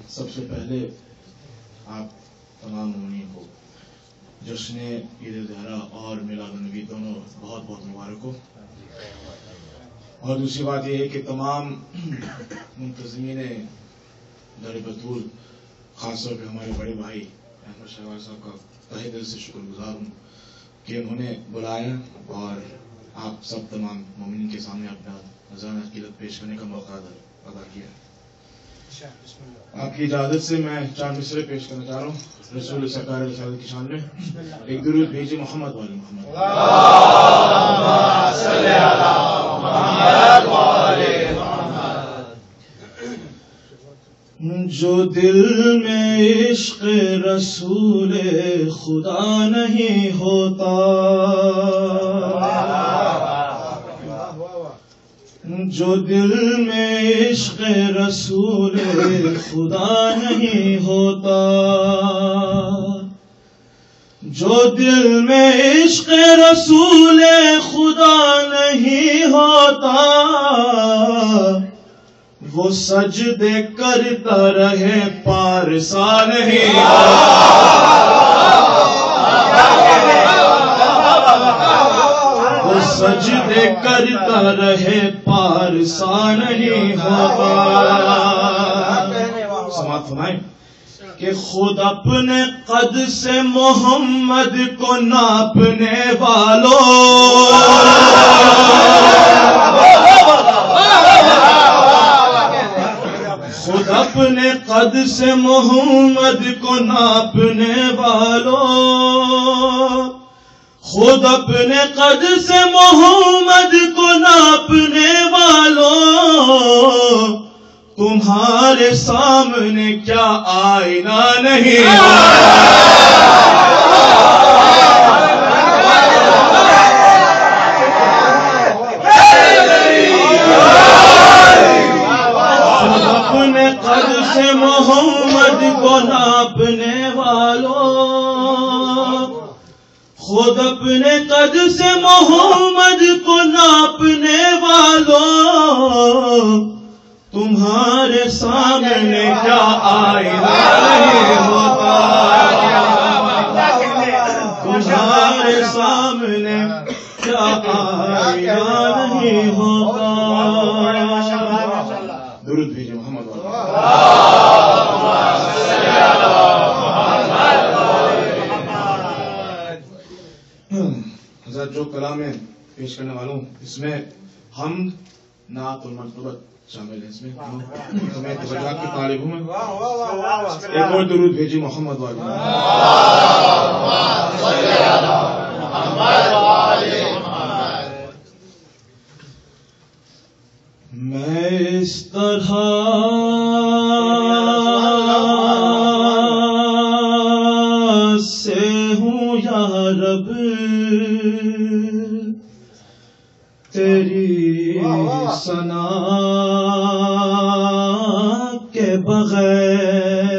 سب سے پہلے آپ تمام مومنین کو جشن عید الضحیٰ اور میلاد النبی دونوں بہت بہت مبارک ہو. اور دوسری بات یہ ہے کہ تمام منتظمین در بطول، خاص طور پہ ہمارے بڑے بھائی احمد شہباز صاحب کا تہہ دل سے شکر گزار ہوں کہ انہوں نے بلایا اور آپ سب تمام مومنین کے سامنے اپنا اذان عقیدت پیش کرنے کا موقع ادا کیا. آپ کی اجازت سے میں 4 مصرے پیش کرنا چاہ رہا ہوں رسول سرکار رسالت کی شان میں. ایک درود بھیجیے محمد والے محمد. جو دل میں عشق رسول خدا نہیں ہوتا، جو دل میں عشق رسول خدا نہیں ہوتا، جو دل میں عشق رسول خدا نہیں ہوتا، وہ سجدے کرتا رہے پارسا نہیں وہ سجدے کرتا رہے پارسا نہیں ہوتا. سماعت فرمائیں کہ خود اپنے قد سے محمد کو ناپنے والوں، خود اپنے قد سے محمد کو ناپنے والوں، خود اپنے قد سے محمد کو ناپنے والوں، تمہارے سامنے کیا آئینہ نہیں؟ اپنے قد سے محمد کو ناپنے والوں، خود اپنے قد سے محمد کو ناپنے والوں، تمہارے سامنے کیا آئینہ نہیں ہوتا؟ تمہارے سامنے کیا آئینہ نہیں ہوتا؟ درود بھیجیے محمد حضرت. جو کلام میں پیش کرنے والوں اس میں حمد، نعت اور مرتبت شامل ہے. اس میں میں توجہات کی طالب ہوں. ایک اور درود بھیجیے محمد والے. میں اس طرح سے ہوں یا رب تیری ثنا کے بغیر،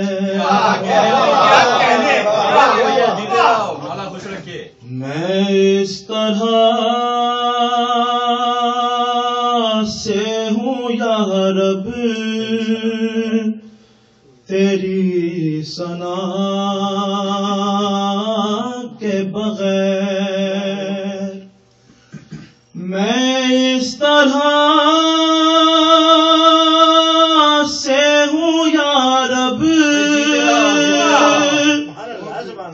میں اس طرح سے ہوں یا رب تیری ثنا کے بغیر، میں اس طرح سے ہوں یا رب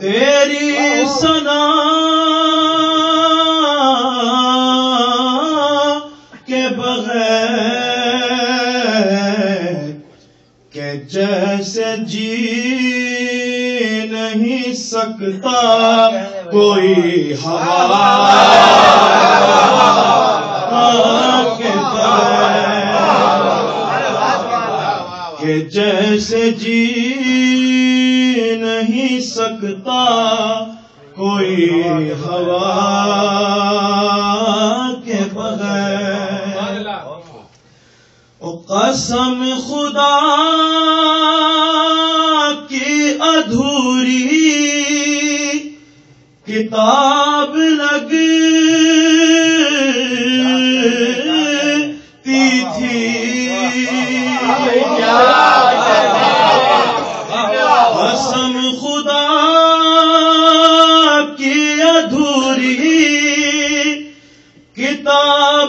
تیری ثنا کے بغیر، کہ جیسے جی نہیں سکتا کوئی ہوا کے بغیر، کہ جیسے جی نہیں سکتا کوئی ہوا کے بغیر. قسم خدا کی ادھوری کتاب لگ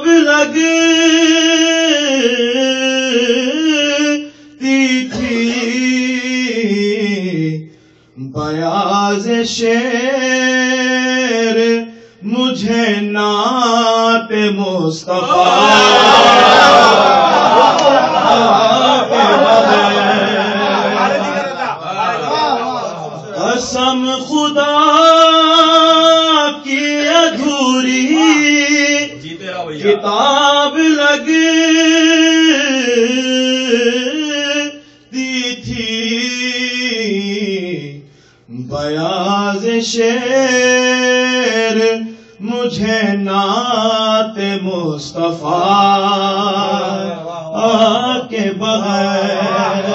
لگتی تھی بیاض شعر مجھے نعت مصطفیٰ قسم خدا کی ادھوری کتاب لگتی تھی بیاض شعر مجھے نعت مصطفیٰ کے بغیر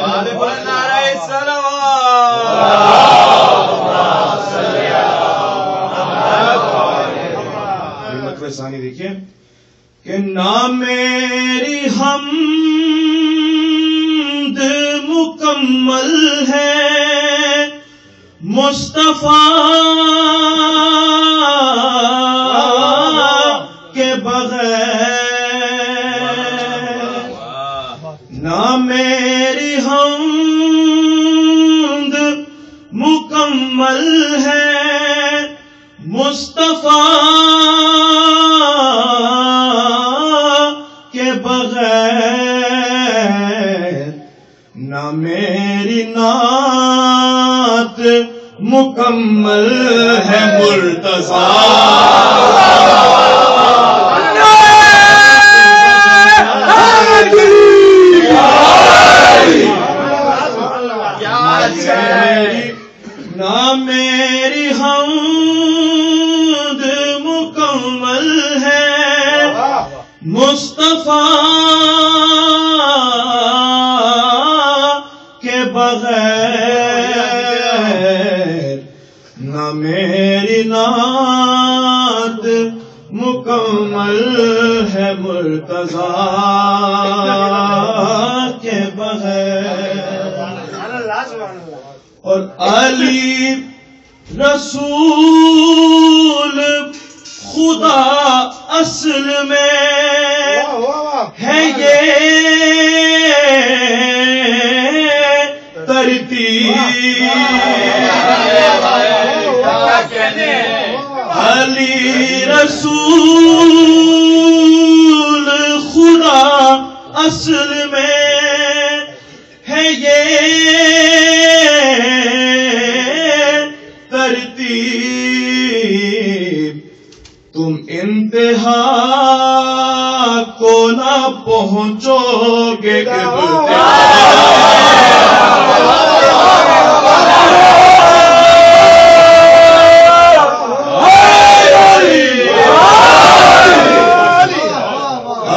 ثانی دیکھیے کہ نہ میری حمد مکمل ہے مصطفیٰ کے بغیر نہ میری حمد مکمل ہے مصطفیٰ کے بغیر نہ میری نعت مکمل ہے مرتضیٰ نہ میری حمد مکمل ہے مصطفیٰ کے بغیر نہ میری نعت مکمل ہے مرتضیٰ کے بغیر اور علی رسول خدا اصل میں ہے یہ ترتیب علی رسول خدا اصل میں ہے یہ ترتیب تم انتہا کو نہ پہنچو گے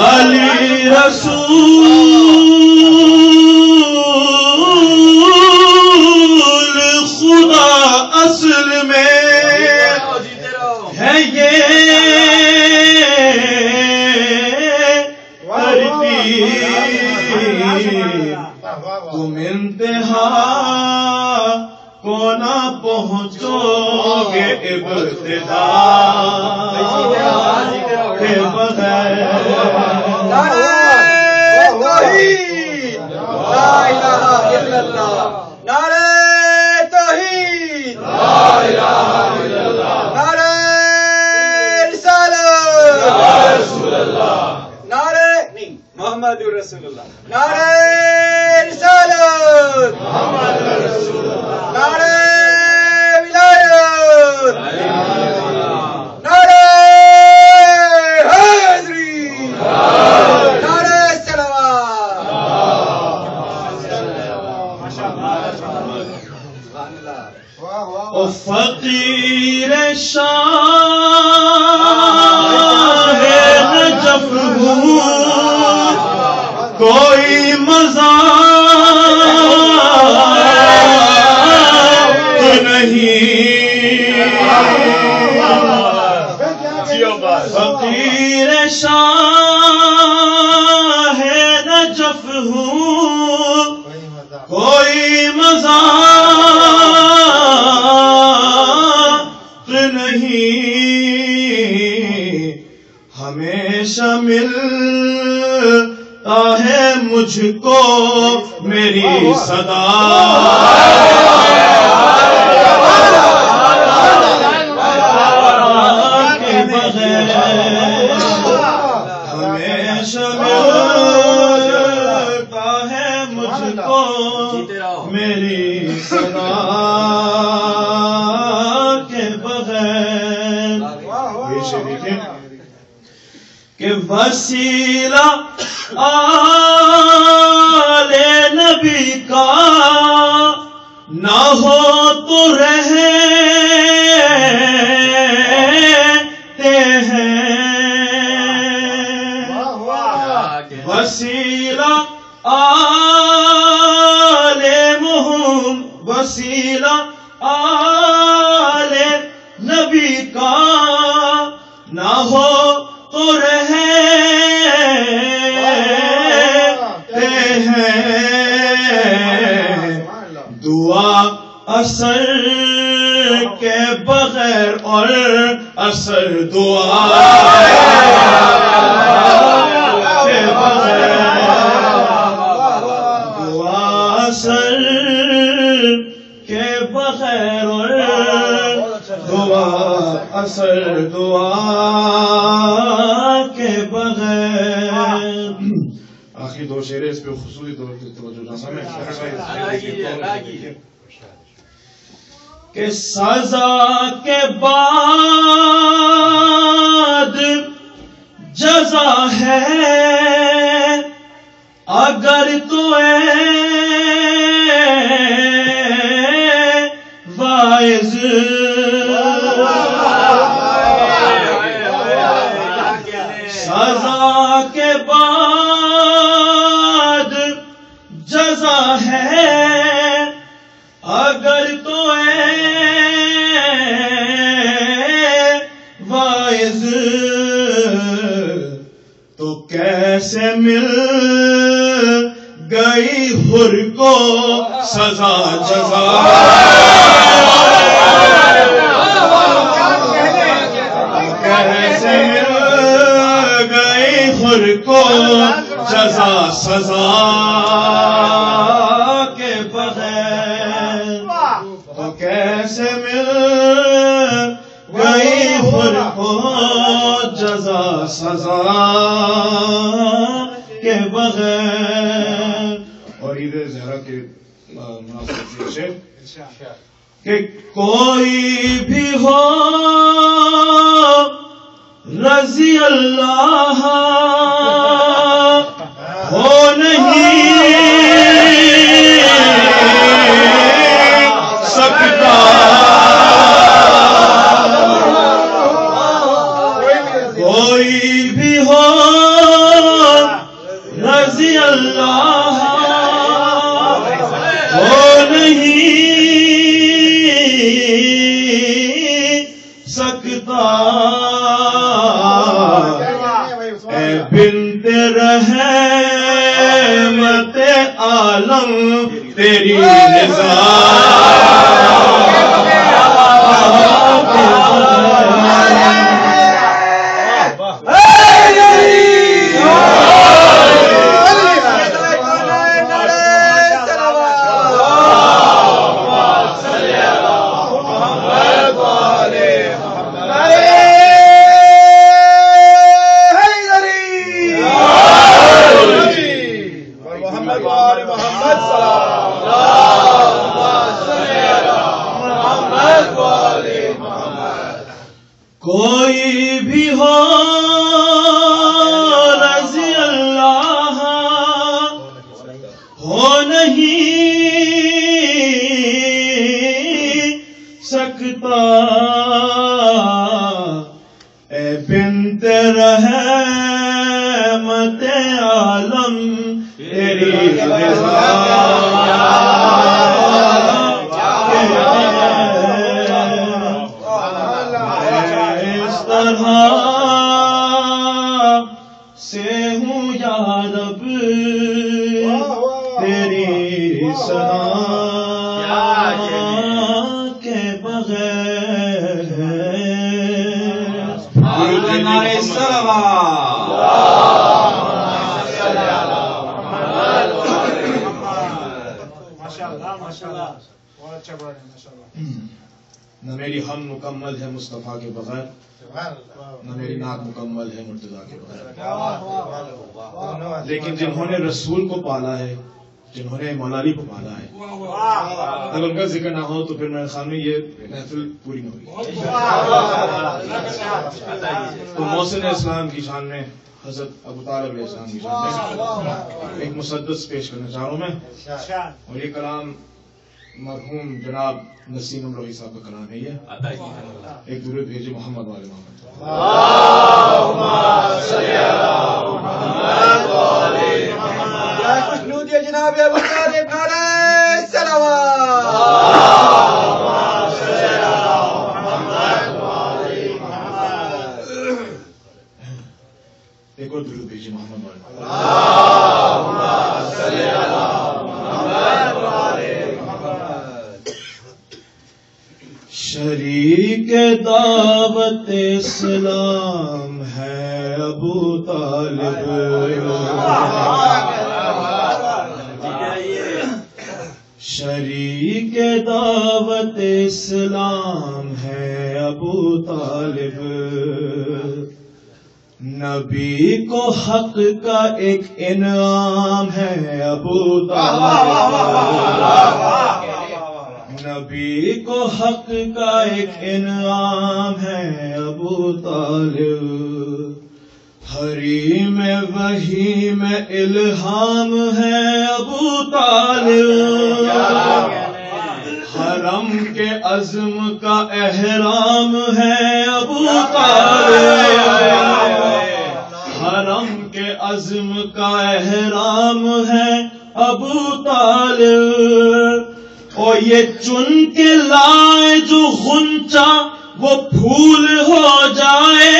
علی رسول خدا اصل میں ہے یہ تم انتہا کو نہ پہنچو گے ابتدا کے بغیر محمد رسول اللہ نعرہ رسالت محمد رسول اللہ نعرہ ولایت نعرہ حیدری نعرہ صلوات فقیر شاہ نجف ہوں کوئی مذاق نہیں فقیر شاہ نجف ہوں کوئی مذاق نہیں ہمیشہ مل ملتا ہے مجھ کو میری صدا کے بغیر ہمیشہ ملتا ہے مجھ کو میری صدا کے بغیر. کہ وسیلہ آل نبی کا نہ ہو تو رہتے ہیں. وسیلہ آل محمد وسیلہ آل نبی کا نہ ہو تو رہتے ہیں. دعا اثر کے بغیر اور اثر دعا کے بغیر دعا اثر کے بغیر اور دعا اثر دعا کے بغیر. آخری دو شعر اس پہ خصوصی طور پر توجہ کہ سزا کے بعد جزا ہے اگر تو واعظ سزا کے بعد جزا ہے اگر تو واعظ تو کیسے مل گئی حر کو سزا جزا کیسے مل گئی حر کو جزا سزا کے بغیر. تو کیسے مل گئی حر کو جزا سزا کے بغیر. اور عید زہرا کے مناسب سے کہ کوئی بھی ہو رضی اللہ ہو نہیں سکتا. کوئی بھی ہو رضی اللہ ہو نہیں سکتا. اے بنت رحمت عالم تیری رضا کوئی بھی ہو رضی اللہ ہو نہیں سکتا. اے بنت رحمت عالم تیری رضا سے ہوں یا رب تیری صدا کے بغیر. نعرہ سلام بہت اچھا پڑھ رہے ہیں ماشاءاللہ. نہ میری ہم مکمل ہے مصطفیٰ کے بغیر، نہ میری نعت مکمل ہے مرتضیٰ کے بغیر. لیکن جنہوں نے رسول کو پالا ہے، جنہوں نے مولا علی کو پالا ہے، اگر ان کا ذکر نہ ہو تو پھر میرے سامنے یہ محفل پوری نہ ہوگی. تو محسن اسلام کی شان میں، حضرت ابو طالب علیہ السلام کی شان میں ایک مسدس پیش کرنا چاہ رہا ہوں میں. اور یہ کلام مرحوم جناب نسیم امروہی صاحب کا کلام ہے. یہ ایک درود بھیجے محمد والے محمد. جناب ابو طالب نعرہ صلوات. ایک اور درود بھیجے محمد والے. شریک دعوت اسلام ہے ابو طالب، شریک دعوت اسلام ہے ابو طالب. نبی کو حق کا ایک انعام ہے ابو طالب، نبی کو حق کا ایک انعام ہے ابو طالب. حریم وحی میں الہام ہے ابو طالب، حرم کے عزم کا احرام ہے ابو طالب، حرم کے عزم کا احرام ہے ابو طالب. اور یہ چن کے لائے جو غنچہ وہ پھول ہو جائے،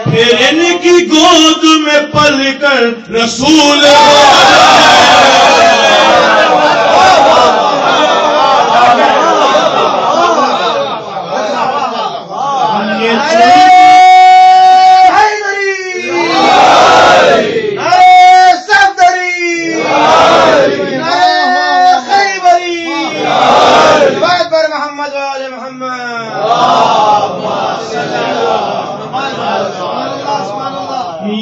پھر ان کی گود میں پل کر رسول ہو جائے.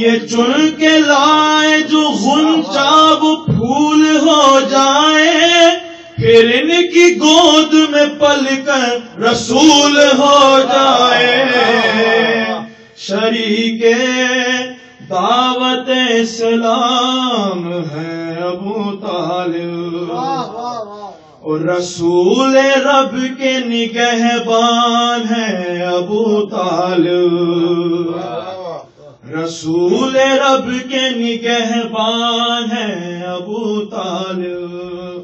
یہ چن کے لائے جو غنچہ وہ پھول ہو جائے، پھر ان کی گود میں پل کر رسول ہو جائے. شریک دعوت اسلام ہے ابو طالب، اور رسول رب کے نگہبان ہے ابو طالب، رسول رب کے نگہبان ہے ابو طالب.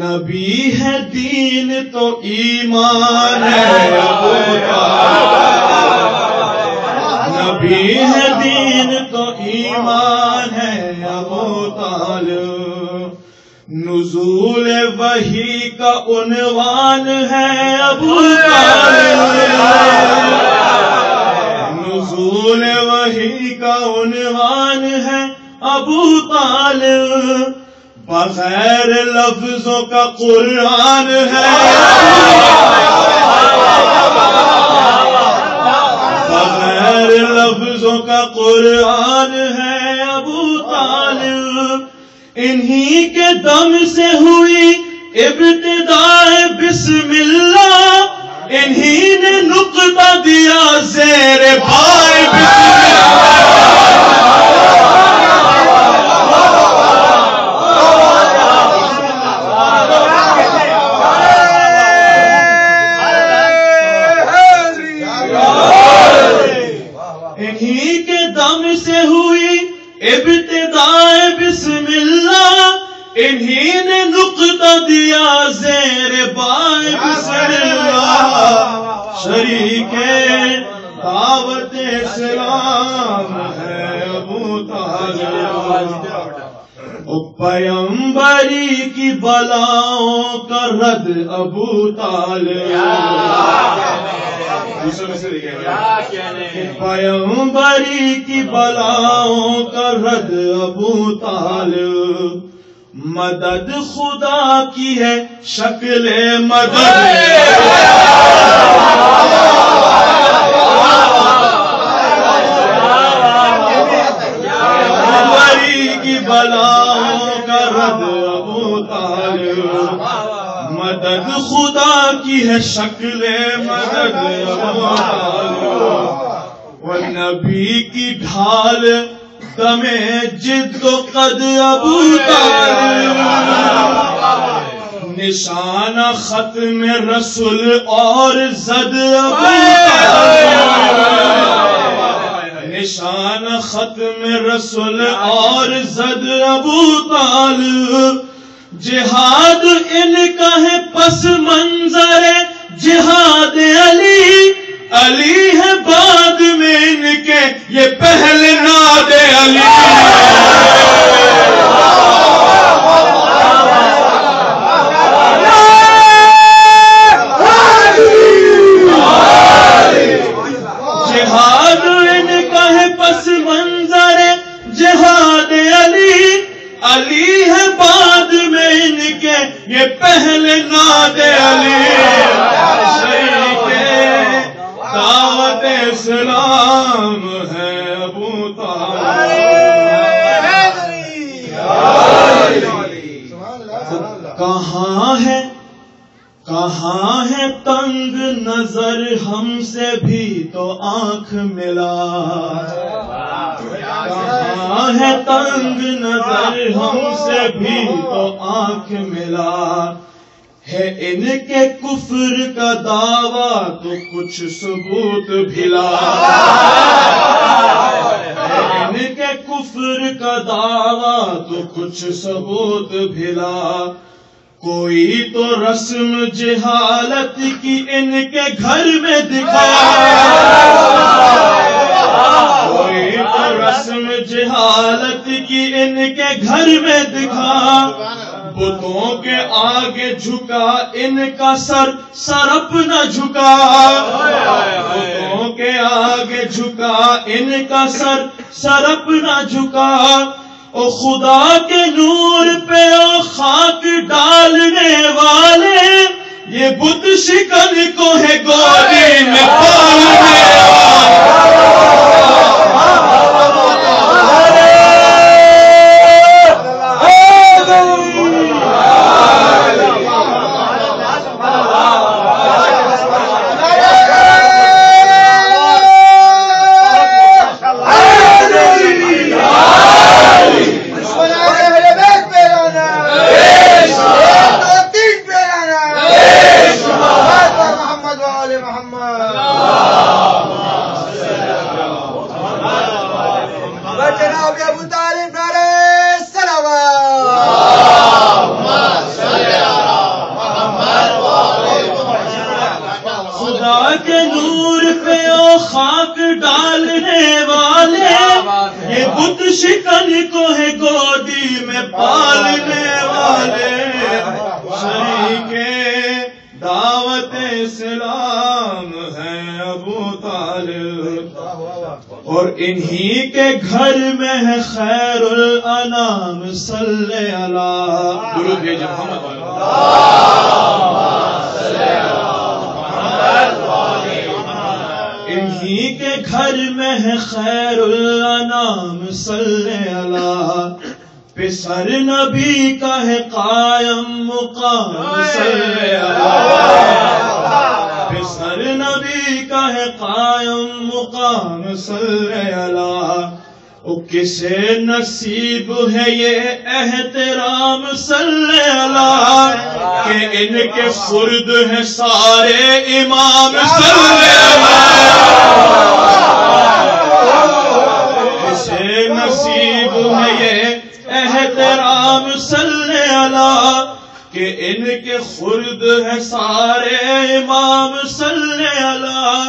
نبی ہے دین تو ایمان ہے ابو طالب، نبی ہے دین تو ایمان ہے ابو طالب. نزول وحی کا عنوان ہے ابو طالب، نزول وحی کا عنوان ہے ابو طالب. بغیر لفظوں کا قرآن ہے، بغیر لفظوں کا قرآن ہے ابو طالب. انہی کے دم سے ہوئی ابتداء بسم اللہ، انہی نے نقطہ دیا زیر پائے بسم انہی کے دم سے ہوئی ابتداء بسم اللہ، انہی نے نقطہ دیا زیر پائے بسم اللہ. شریک دعوت اسلام ہے ابو طالب، پیمبری کی بلاؤں کا رد ابو طالب، پیمبری کی بلاؤں کا رد ابو طالب. مدد خدا کی ہے شکل مدد بری کی بلاؤں کا رد ابو طالب مدد خدا کی ہے شکل مدد ابو طالب وہ نبی کی ڈھال دم جد و قد ابو طالب نشانہ ختم رسول اور زد ابو طالب نشانہ ختم رسول اور زد ابو طالب جہاد ان کا ہے پس منظر جہاد علی علی ہے بعد میں ان کے یہ پہلے ناد علی جہاد ان کا ہے پس منظر جہاد علی علی ہے بعد میں ان کے یہ پہلے ناد علی دعوت اسلام ہے ابو طالب کہاں ہے تنگ نظر ہم سے بھی تو آنکھ ملا کہاں ہے تنگ نظر ہم سے بھی تو آنکھ ملا ہے ان کے کفر کا دعویٰ تو کچھ ثبوت بھلا ہے ان کے کفر کا دعویٰ تو کچھ ثبوت بھلا کوئی تو رسم جہالت کی ان کے گھر میں دکھا کوئی تو رسم جہالت کی ان کے گھر میں دکھا بتوں کے آگے جھکا ان کا سر اپنا جھکا بتوں کے آگے جھکا ان کا سر اپنا جھکا او خدا کے نور پہ او خاک ڈالنے والے یہ بت شکن کو ہے گودی میں پالنے شکن کو ہے گودی میں پالنے والے شریک دعوت اسلام ہے ابو طالب اور انہی کے گھر میں ہے خیر الانام صلی اللہ درود بھیجو محمد انہی کے گھر میں ہے خیر الانام صلی اللہ پسر نبی کا ہے قائم مقام صلی اللہ پسر نبی کا ہے قائم مقام صلی اللہ او کسے نصیب ہے یہ احترام صلی اللہ کہ ان کے فرد ہیں سارے امام صلی اللہ کسے نصیب ہے یہ احترام صلی اللہ کہ ان کے خرد ہیں سارے امام صلی اللہ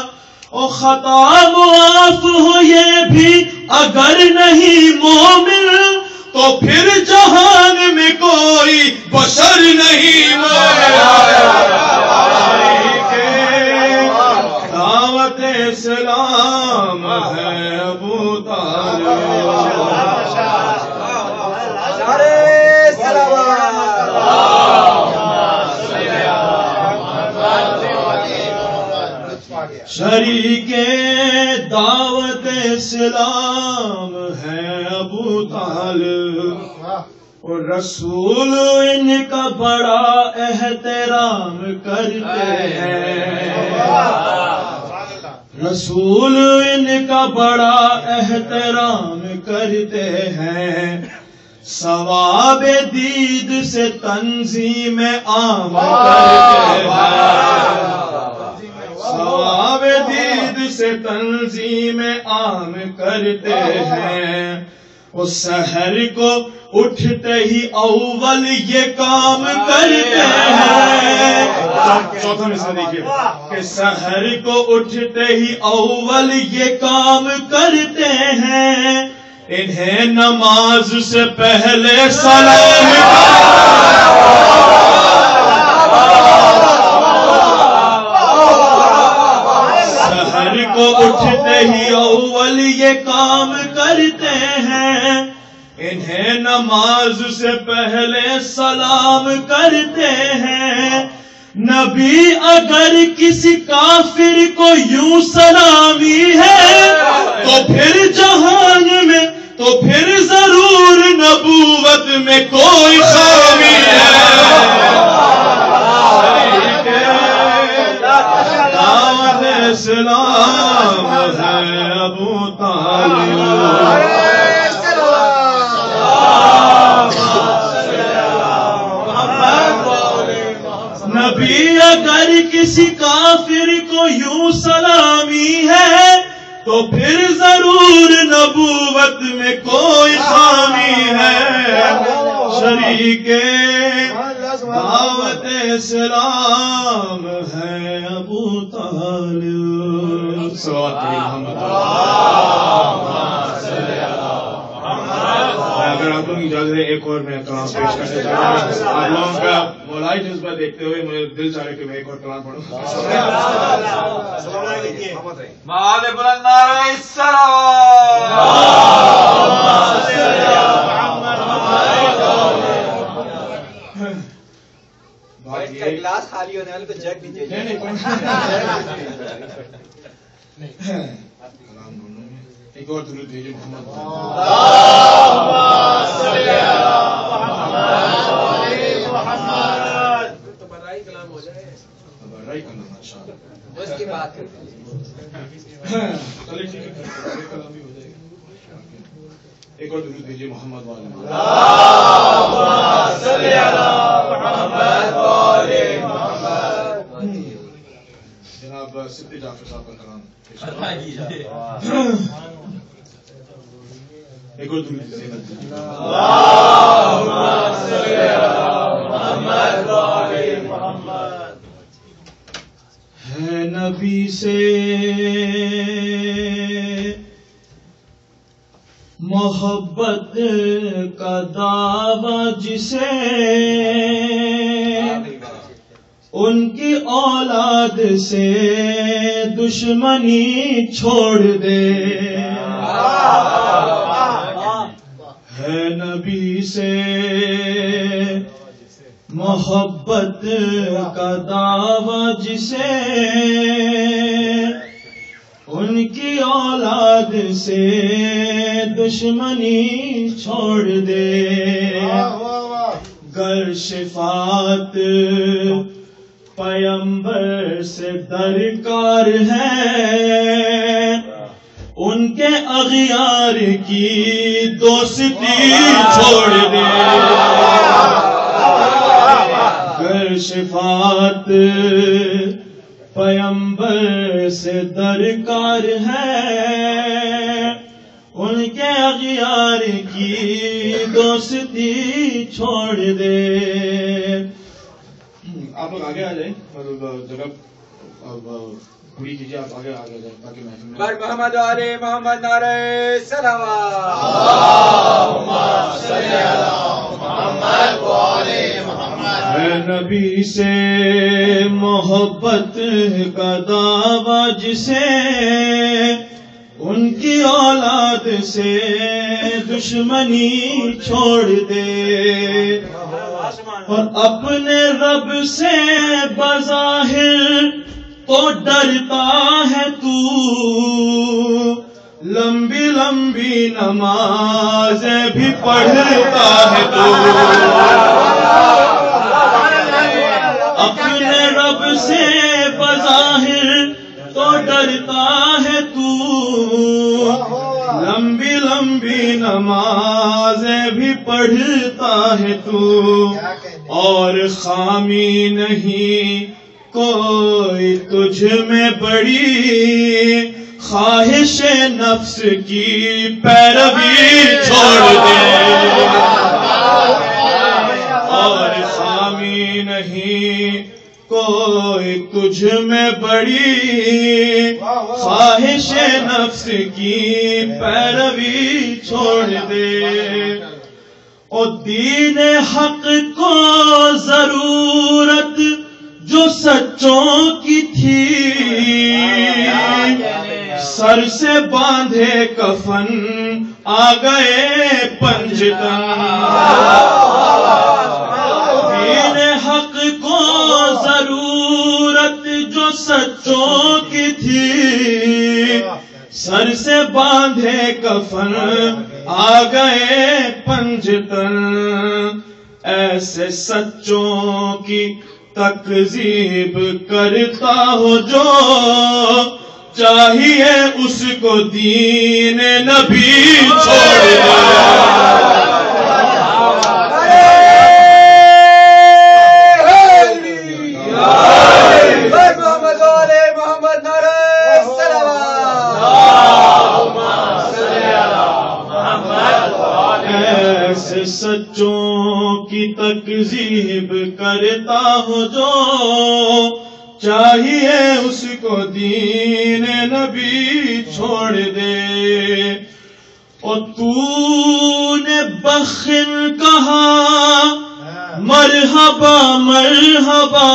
او خطا معاف ہو یہ بھی اگر نہیں مومن تو پھر جہان میں کوئی بشر نہیں مومن دعوت اسلام ہے ابو طالب شریک دعوت اسلام ہے ابو طالب، اور رسول ان کا بڑا احترام کرتے ہیں، رسول ان کا بڑا احترام کرتے ہیں، ثواب دید سے تنظیم عام کرتے ہیں، ثواب دید سے تنظیم عام کرتے ہیں، اس سحر کو اٹھتے ہی اول یہ کام کرتے ہیں، چوتھا مثال دیکھیے کہ سحر کو اٹھتے ہی اول یہ کام کرتے ہیں، انہیں نماز سے پہلے سلام سحر کو اٹھتے ہی اول یہ کام کرتے ہیں، انہیں نماز سے پہلے سلام کرتے ہیں، نبی اگر کسی کافر کو یوں سلامی ہے تو پھر جہان میں تو پھر ضرور نبوت میں کوئی خامی ہے، دعوت اسلام ہے ابو طالب، نبی اگر کسی کافر کو یوں سلامی ہے تو پھر ضرور نبوت میں کوئی خامی ہے، شریک دعوت اسلام ہے ابو طالب، صلوات اگر آپ لوگوں کی اجازت ہے ایک اور میں کلام پیش کرنا چاہتا ہوں، آپ لوگوں کا مولائی جذبہ دیکھتے ہوئے مجھے دل چاہ رہا کہ میں ایک اور کلام پڑھوں۔ معاذ بلند نعرہ گلاس خالی ہونے والے کو جگ نہیں چاہیے، کلام ڈھونڈوں میں ایک اور درود بھیجو محمد، تو برائی کلام ہو جائے، برائی کرنا ماشاءاللہ، اس کی بات کرتے ہیں، چلے ٹھیک ہے ایک کلام بھی ہو جائے گا، ایک اور درود بھیجیے محمد والے جناب صدیق جعفر صاحب کا کلام ایک اور درود بھیجیے ہے نبی سے محبت کا دعویٰ جسے ان کی اولاد سے دشمنی چھوڑ دے، ہے نبی سے محبت کا دعویٰ جسے ان کی اولاد سے دشمنی چھوڑ دے، گر شفاعت پیمبر سے درکار ہے، ان کے اغیار کی دوستی چھوڑ دے، گر شفاعت پیمبر سے درکار ہے، ان کے اغیار کی دوستی چھوڑ دے۔ آپ لوگ آگے آ جائیں، جگہ پوری کیجیے، آپ آگے آ جائیں تاکہ محفل بر محمد علی محمد نعرہ صلوات، ہے نبی سے محبت کا دعویٰ جسے ان کی اولاد سے دشمنی چھوڑ دے، اور اپنے رب سے بظاہر تو ڈرتا ہے تو، لمبی لمبی نمازیں بھی پڑھتا ہے تو، اپنے رب سے بظاہر تو ڈرتا ہے تو، لمبی لمبی نمازیں بھی پڑھتا ہے تو، اور خامی نہیں کوئی تجھ میں بڑی، خواہش نفس کی پیروی چھوڑ دے، اور خامی نہیں کوئی تجھ میں بڑی، خواہش نفس کی پیروی چھوڑ دے۔ او دین حق کو ضرورت جو سچوں کی تھی، سر سے باندھے کفن آ گئے پنجتن، دین حق کو ضرورت جو سچوں کی تھی، سر سے باندھے کفن آ گئے پنجتن، ایسے سچوں کی تکذیب کرتا ہو جو، چاہیے اس کو دین نبی چھوڑ دے۔ ایسے سچوں کی تکذیب کرتا ہو جو، چاہیے اس کو دین نبی چھوڑ دے۔ اور تو نے بخل کہا مرحبا مرحبا،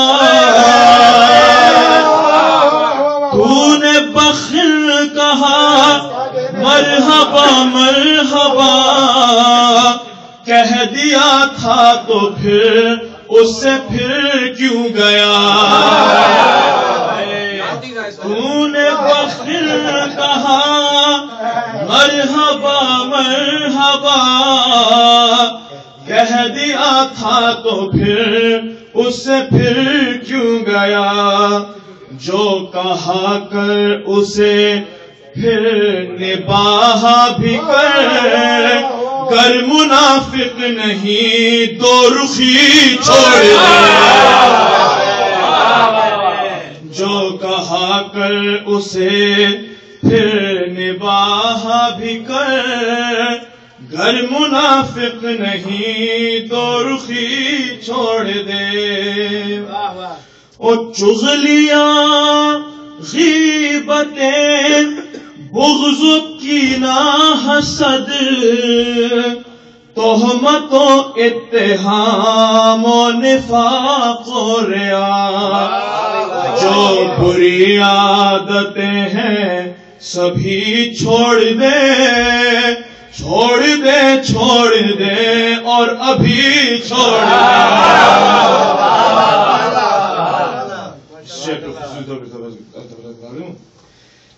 تو نے بخل کہا مرحبا مرحبا، کہہ دیا تھا تو پھر اس سے پھر کیوں گیا؟ تو نے بخل کہا مرحبا مرحبا، کہہ دیا تھا تو پھر اس سے پھر کیوں گیا؟ جو کہا کر اسے پھر نباہا بھی کر، گر منافق نہیں دو رخی چھوڑ دے۔ جو کہا کر اسے پھر نباہا بھی کر، گر منافق نہیں دو رخی چھوڑ دے۔ او چغلیاں غیبتیں بغض کینہ حسد، تہمت و اتہام و نفاق و ریا، جو بری عادتیں ہیں سبھی چھوڑ دے، چھوڑ دے چھوڑ دے اور ابھی چھوڑ دے۔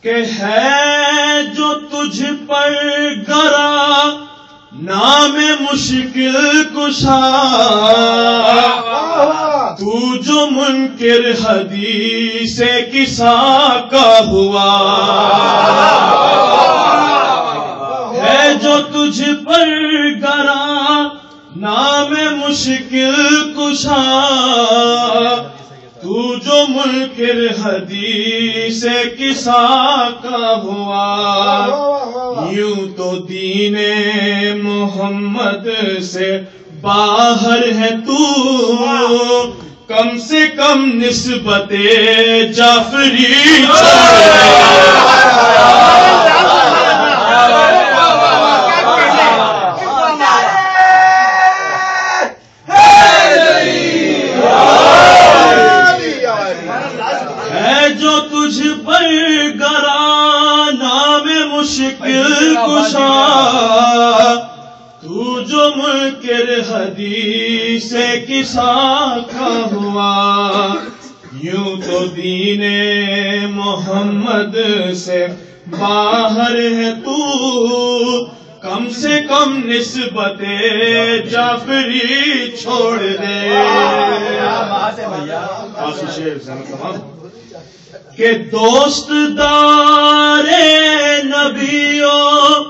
کہ ہے جو تجھ پر گرا نام مشکل کشا، تو جو منکر حدیث کسا کا ہوا، ہے جو تجھ پر گرا نام مشکل کشا، تو جو منکر حدیث کسا کا ہوا، یوں تو دین محمد سے باہر ہے تو، کم سے کم نسبت جعفری جو تجھ پر گرا نام مشکل کشا، تو جو منکر حدیث کسا کا ہوا، یوں تو دین محمد سے باہر ہے تو، کم سے کم نسبت جعفری چھوڑ دے. کہ دوست دار نبیوں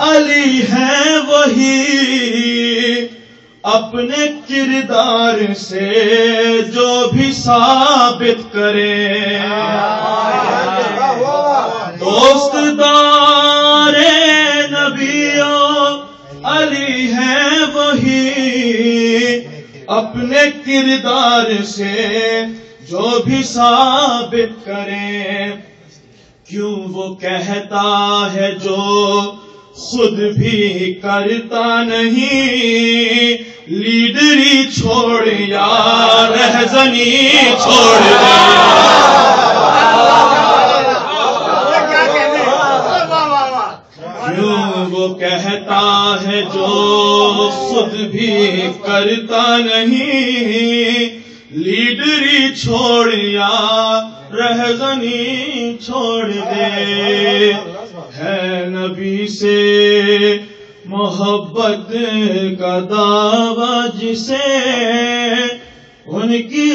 علی ہے وہی، اپنے کردار سے جو بھی ثابت کرے. دوست دار نبیوں علی ہے وہی، اپنے کردار سے جو بھی ثابت کرے. کیوں وہ کہتا ہے جو خود بھی کرتا نہیں، لیڈری چھوڑ یا رہزنی چھوڑ دے. کیوں وہ کہتا ہے جو خود بھی کرتا نہیں، لیڈری چھوڑ یا رہزنی چھوڑ دے. ہے نبی سے محبت کا دعویٰ جسے ان کی